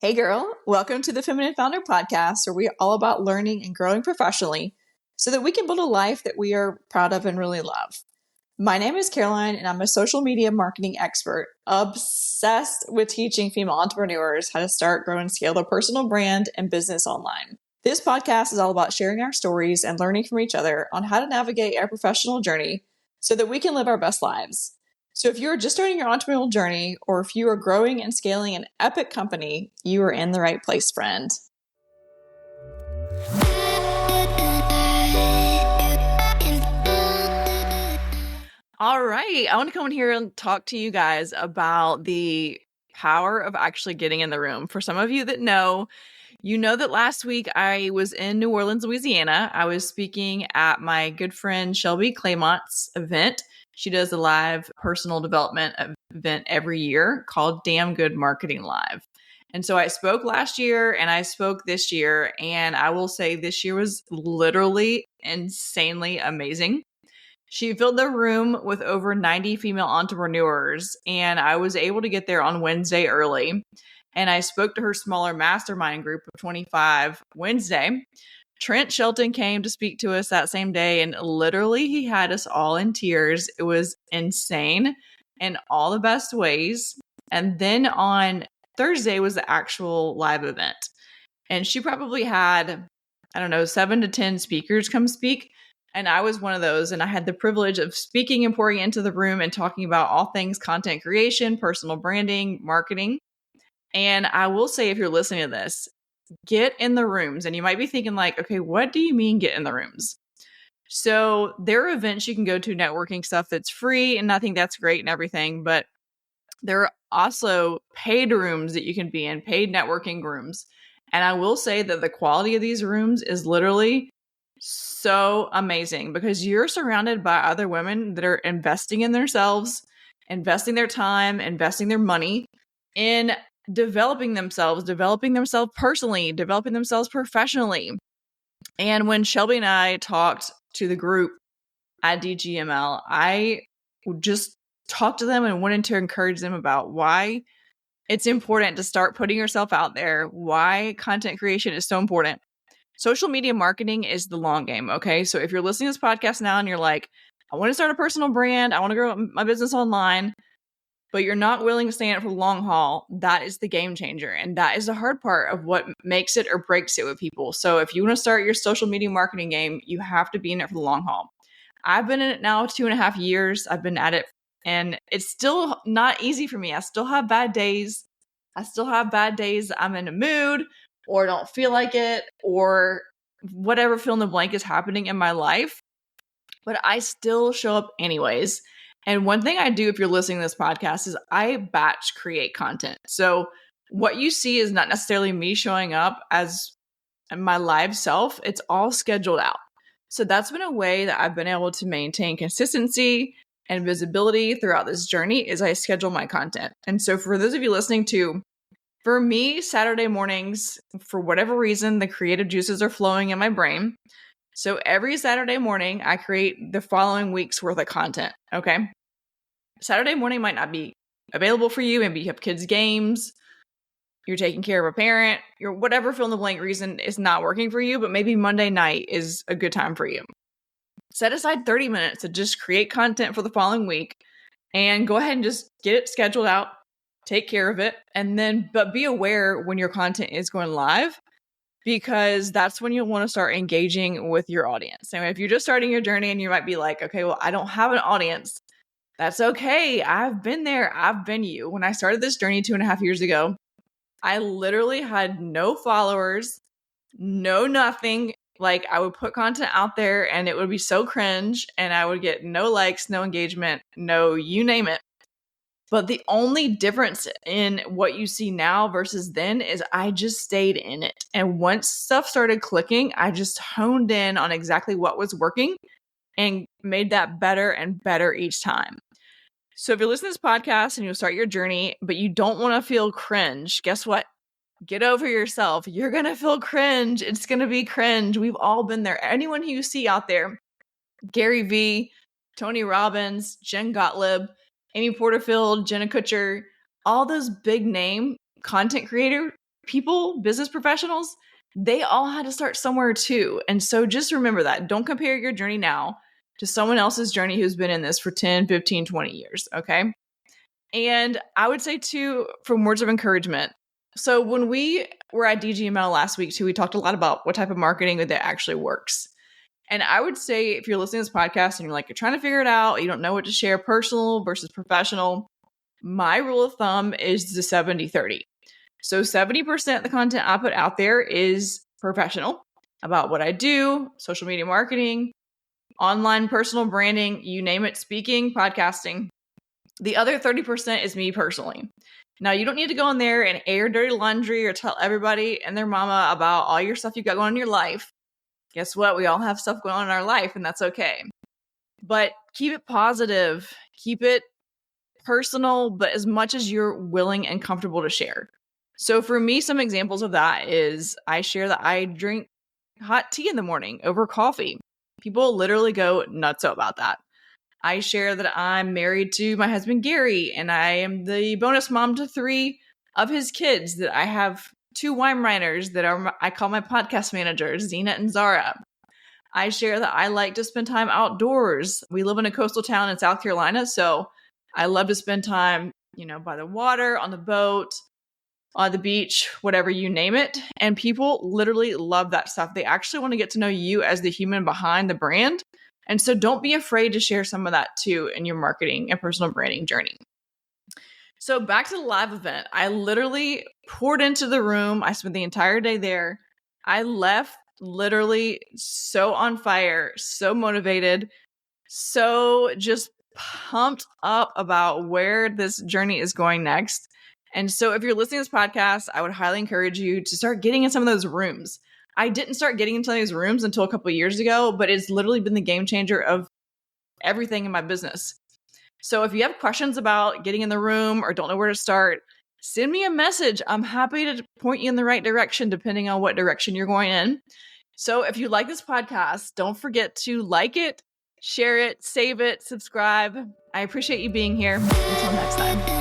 Hey girl, welcome to the Feminine Founder Podcast, where we're all about learning and growing professionally so that we can build a life that we are proud of and really love. My name is Caroline, and I'm a social media marketing expert, obsessed with teaching female entrepreneurs how to start, grow, and scale their personal brand and business online. This podcast is all about sharing our stories and learning from each other on how to navigate our professional journey so that we can live our best lives. So if you're just starting your entrepreneurial journey, or if you are growing and scaling an epic company, you are in the right place, friend. All right. I want to come in here and talk to you guys about the power of actually getting in the room. For some of you that know, you know that last week I was in New Orleans, Louisiana. I was speaking at my good friend Shelby Claymont's event. She does a live personal development event every year called Damn Good Marketing Live. And so I spoke last year and I spoke this year. And I will say this year was literally insanely amazing. She filled the room with over 90 female entrepreneurs. And I was able to get there on Wednesday early. And I spoke to her smaller mastermind group of 25 Wednesday. Trent Shelton came to speak to us that same day, and literally he had us all in tears. It was insane in all the best ways. And then on Thursday was the actual live event. And she probably had, 7 to 10 speakers come speak. And I was one of those. And I had the privilege of speaking and pouring into the room and talking about all things content creation, personal branding, marketing. And I will say, if you're listening to this, get in the rooms. And you might be thinking like, okay, what do you mean get in the rooms? So there are events you can go to, networking stuff that's free. And I think that's great and everything. But there are also paid rooms that you can be in, paid networking rooms. And I will say that the quality of these rooms is literally so amazing because you're surrounded by other women that are investing in themselves, investing their time, investing their money in developing themselves personally, developing themselves professionally. And when Shelby and I talked to the group at DGML, I just talked to them and wanted to encourage them about why it's important to start putting yourself out there, why content creation is so important. Social media marketing is the long game, okay? So if you're listening to this podcast now and you're like, I want to start a personal brand, I want to grow my business online, but you're not willing to stay in it for the long haul, that is the game changer. And that is the hard part of what makes it or breaks it with people. So if you want to start your social media marketing game, you have to be in it for the long haul. I've been in it now 2.5 years. I've been at it and it's still not easy for me. I still have bad days. I'm in a mood or don't feel like it or whatever fill in the blank is happening in my life. But I still show up anyways. And one thing I do if you're listening to this podcast is I batch create content. So what you see is not necessarily me showing up as my live self. It's all scheduled out. So that's been a way that I've been able to maintain consistency and visibility throughout this journey is I schedule my content. And so for those of you listening to, for me, Saturday mornings, for whatever reason, the creative juices are flowing in my brain. So every Saturday morning, I create the following week's worth of content, okay? Saturday morning might not be available for you. Maybe you have kids' games, you're taking care of a parent, your whatever fill in the blank reason is not working for you, but maybe Monday night is a good time for you. Set aside 30 minutes to just create content for the following week and go ahead and just get it scheduled out, take care of it, but be aware when your content is going live, because that's when you'll want to start engaging with your audience. And if you're just starting your journey and you might be like, okay, well, I don't have an audience. That's okay. I've been there. I've been you. When I started this journey 2.5 years ago, I literally had no followers, no nothing. Like I would put content out there and it would be so cringe and I would get no likes, no engagement, no you name it. But the only difference in what you see now versus then is I just stayed in it. And once stuff started clicking, I just honed in on exactly what was working and made that better and better each time. So if you're listening to this podcast and you'll start your journey, but you don't want to feel cringe, guess what? Get over yourself. You're going to feel cringe. It's going to be cringe. We've all been there. Anyone who you see out there, Gary Vee, Tony Robbins, Jen Gottlieb, Amy Porterfield, Jenna Kutcher, all those big name content creator people, business professionals, they all had to start somewhere too. And so just remember that. Don't compare your journey now to someone else's journey who's been in this for 10, 15, 20 years. Okay. And I would say too, from words of encouragement. So when we were at DGML last week too, we talked a lot about what type of marketing that actually works. And I would say if you're listening to this podcast and you're like, you're trying to figure it out, you don't know what to share, personal versus professional, my rule of thumb is the 70-30. So 70% of the content I put out there is professional about what I do, social media marketing, online personal branding, you name it, speaking, podcasting. The other 30% is me personally. Now, you don't need to go in there and air dirty laundry or tell everybody and their mama about all your stuff you've got going on in your life. Guess what? We all have stuff going on in our life, and that's okay. But keep it positive, keep it personal, but as much as you're willing and comfortable to share. So for me, some examples of that is I share that I drink hot tea in the morning over coffee. People literally go nuts about that. I share that I'm married to my husband, Gary, and I am the bonus mom to 3 of his kids, that I have 2 wine writers that I call my podcast managers, Zena and Zara. I share that I like to spend time outdoors. We live in a coastal town in South Carolina, so I love to spend time, by the water, on the boat, on the beach, whatever you name it. And people literally love that stuff. They actually want to get to know you as the human behind the brand. And so don't be afraid to share some of that too in your marketing and personal branding journey. So back to the live event, I literally poured into the room. I spent the entire day there. I left literally so on fire, so motivated, so just pumped up about where this journey is going next. And so if you're listening to this podcast, I would highly encourage you to start getting in some of those rooms. I didn't start getting into these rooms until a couple of years ago, but it's literally been the game changer of everything in my business. So if you have questions about getting in the room or don't know where to start, send me a message. I'm happy to point you in the right direction, depending on what direction you're going in. So if you like this podcast, don't forget to like it, share it, save it, subscribe. I appreciate you being here. Until next time.